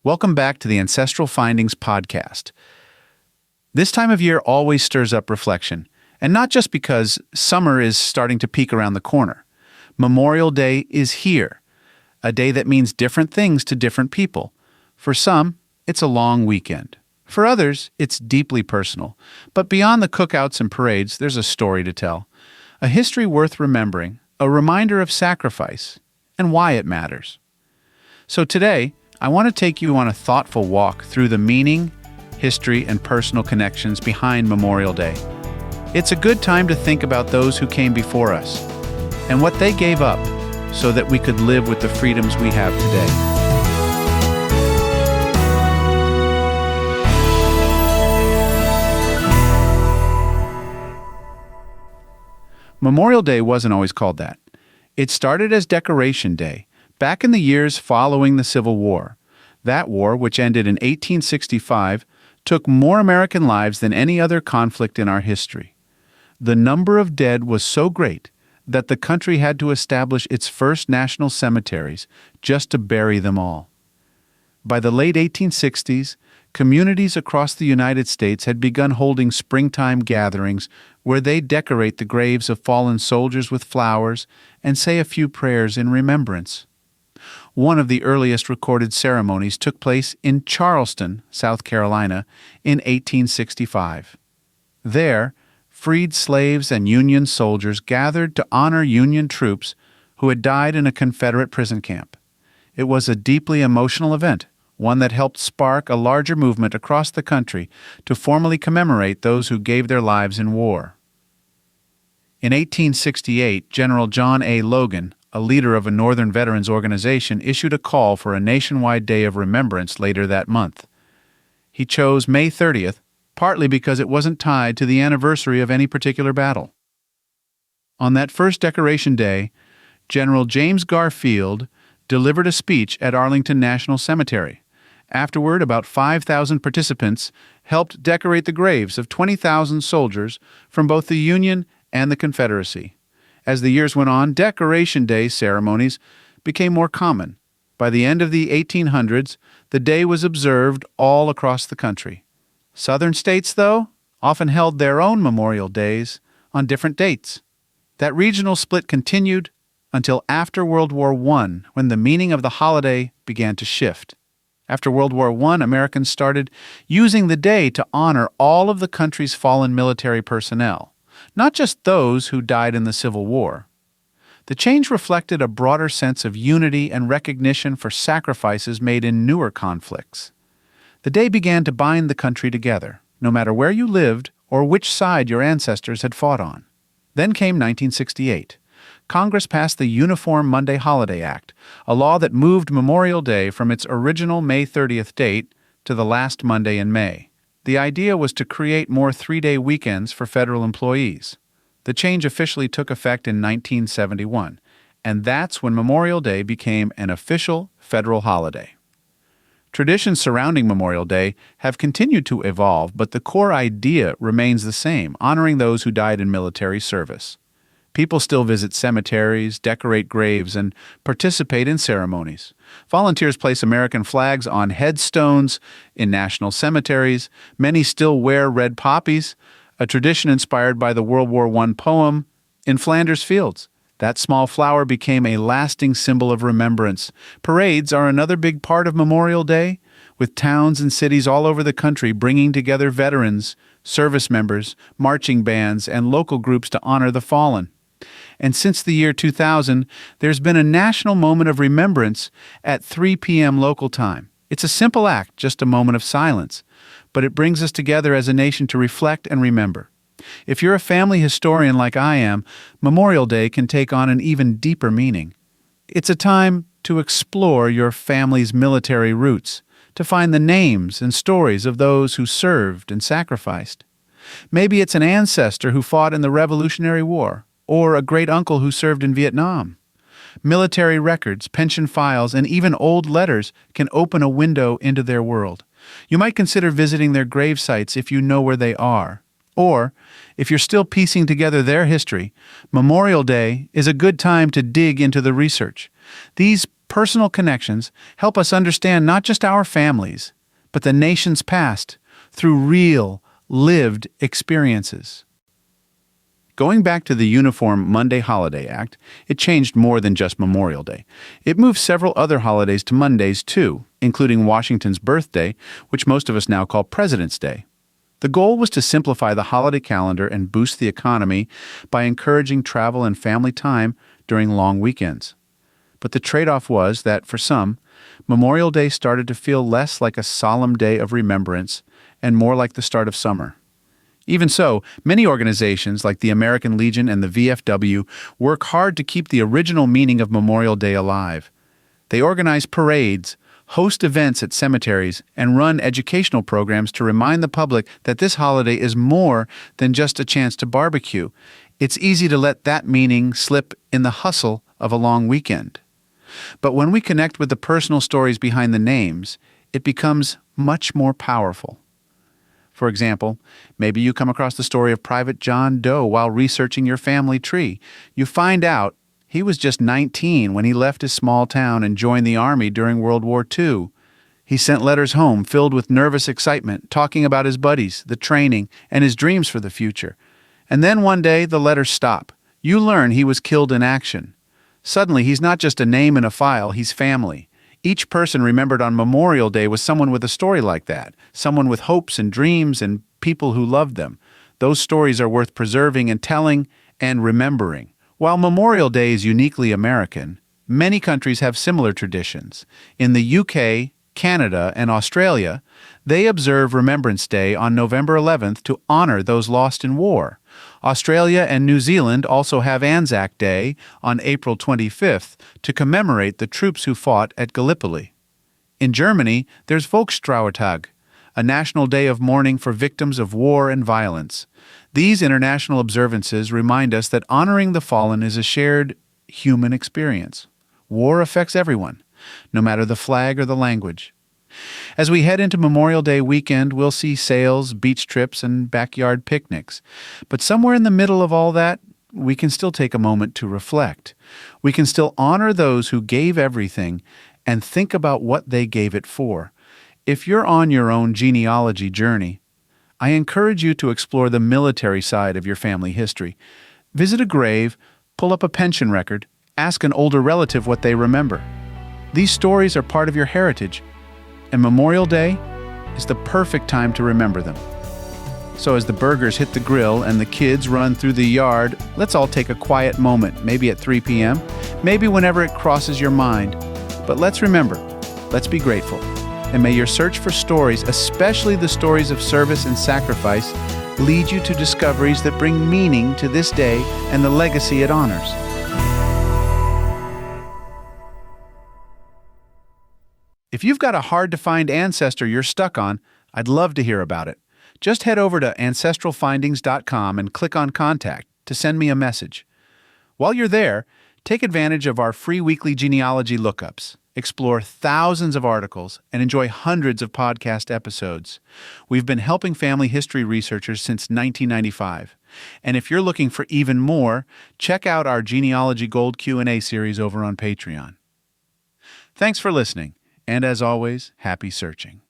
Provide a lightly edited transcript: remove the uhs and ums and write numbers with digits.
Welcome back to the Ancestral Findings podcast. This time of year always stirs up reflection, and not just because summer is starting to peek around the corner. Memorial Day is here, a day that means different things to different people. For some, it's a long weekend. For others, it's deeply personal. But beyond the cookouts and parades, there's a story to tell, a history worth remembering, a reminder of sacrifice, and why it matters. So today, I want to take you on a thoughtful walk through the meaning, history, and personal connections behind Memorial Day. It's a good time to think about those who came before us and what they gave up so that we could live with the freedoms we have today. Memorial Day wasn't always called that. It started as Decoration Day, back in the years following the Civil War. That war, which ended in 1865, took more American lives than any other conflict in our history. The number of dead was so great that the country had to establish its first national cemeteries just to bury them all. By the late 1860s, communities across the United States had begun holding springtime gatherings where they decorate the graves of fallen soldiers with flowers and say a few prayers in remembrance. One of the earliest recorded ceremonies took place in Charleston, South Carolina, in 1865. There, freed slaves and Union soldiers gathered to honor Union troops who had died in a Confederate prison camp. It was a deeply emotional event, one that helped spark a larger movement across the country to formally commemorate those who gave their lives in war. In 1868, General John A. Logan, a leader of a Northern veterans organization, issued a call for a nationwide day of remembrance later that month. He chose May 30th, partly because it wasn't tied to the anniversary of any particular battle. On that first Decoration Day, General James Garfield delivered a speech at Arlington National Cemetery. Afterward, about 5,000 participants helped decorate the graves of 20,000 soldiers from both the Union and the Confederacy. As the years went on, Decoration Day ceremonies became more common. By the end of the 1800s, the day was observed all across the country. Southern states, though, often held their own Memorial Days on different dates. That regional split continued until after World War I, when the meaning of the holiday began to shift. After World War I, Americans started using the day to honor all of the country's fallen military personnel, not just those who died in the Civil War. The change reflected a broader sense of unity and recognition for sacrifices made in newer conflicts. The day began to bind the country together, no matter where you lived or which side your ancestors had fought on. Then came 1968. Congress passed the Uniform Monday Holiday Act, a law that moved Memorial Day from its original May 30th date to the last Monday in May. The idea was to create more three-day weekends for federal employees. The change officially took effect in 1971, and that's when Memorial Day became an official federal holiday. Traditions surrounding Memorial Day have continued to evolve, but the core idea remains the same, honoring those who died in military service. People still visit cemeteries, decorate graves, and participate in ceremonies. Volunteers place American flags on headstones in national cemeteries. Many still wear red poppies, a tradition inspired by the World War I poem In Flanders Fields. That small flower became a lasting symbol of remembrance. Parades are another big part of Memorial Day, with towns and cities all over the country bringing together veterans, service members, marching bands, and local groups to honor the fallen. And since the year 2000, there's been a national moment of remembrance at 3 p.m. local time. It's a simple act, just a moment of silence, but it brings us together as a nation to reflect and remember. If you're a family historian like I am, Memorial Day can take on an even deeper meaning. It's a time to explore your family's military roots, to find the names and stories of those who served and sacrificed. Maybe it's an ancestor who fought in the Revolutionary War, or a great-uncle who served in Vietnam. Military records, pension files, and even old letters can open a window into their world. You might consider visiting their grave sites if you know where they are. Or, if you're still piecing together their history, Memorial Day is a good time to dig into the research. These personal connections help us understand not just our families, but the nation's past through real, lived experiences. Going back to the Uniform Monday Holiday Act, it changed more than just Memorial Day. It moved several other holidays to Mondays, too, including Washington's birthday, which most of us now call President's Day. The goal was to simplify the holiday calendar and boost the economy by encouraging travel and family time during long weekends. But the trade-off was that, for some, Memorial Day started to feel less like a solemn day of remembrance and more like the start of summer. Even so, many organizations like the American Legion and the VFW work hard to keep the original meaning of Memorial Day alive. They organize parades, host events at cemeteries, and run educational programs to remind the public that this holiday is more than just a chance to barbecue. It's easy to let that meaning slip in the hustle of a long weekend. But when we connect with the personal stories behind the names, it becomes much more powerful. For example, maybe you come across the story of Private John Doe while researching your family tree. You find out he was just 19 when he left his small town and joined the Army during World War II. He sent letters home filled with nervous excitement, talking about his buddies, the training, and his dreams for the future. And then one day, the letters stop. You learn he was killed in action. Suddenly, he's not just a name in a file, he's family. Each person remembered on Memorial Day was someone with a story like that, someone with hopes and dreams and people who loved them. Those stories are worth preserving and telling and remembering. While Memorial Day is uniquely American, many countries have similar traditions. In the UK, Canada, and Australia, they observe Remembrance Day on November 11th to honor those lost in war. Australia and New Zealand also have Anzac Day on April 25th to commemorate the troops who fought at Gallipoli. In Germany, there's Volkstrauertag, a national day of mourning for victims of war and violence. These international observances remind us that honoring the fallen is a shared human experience. War affects everyone, no matter the flag or the language. As we head into Memorial Day weekend, we'll see sales, beach trips, and backyard picnics. But somewhere in the middle of all that, we can still take a moment to reflect. We can still honor those who gave everything and think about what they gave it for. If you're on your own genealogy journey, I encourage you to explore the military side of your family history. Visit a grave, pull up a pension record, ask an older relative what they remember. These stories are part of your heritage, and Memorial Day is the perfect time to remember them. So as the burgers hit the grill and the kids run through the yard, let's all take a quiet moment, maybe at 3 p.m., maybe whenever it crosses your mind. But let's remember, let's be grateful. And may your search for stories, especially the stories of service and sacrifice, lead you to discoveries that bring meaning to this day and the legacy it honors. If you've got a hard-to-find ancestor you're stuck on, I'd love to hear about it. Just head over to ancestralfindings.com and click on Contact to send me a message. While you're there, take advantage of our free weekly genealogy lookups. Explore thousands of articles and enjoy hundreds of podcast episodes. We've been helping family history researchers since 1995. And if you're looking for even more, check out our Genealogy Gold Q&A series over on Patreon. Thanks for listening. And as always, happy searching.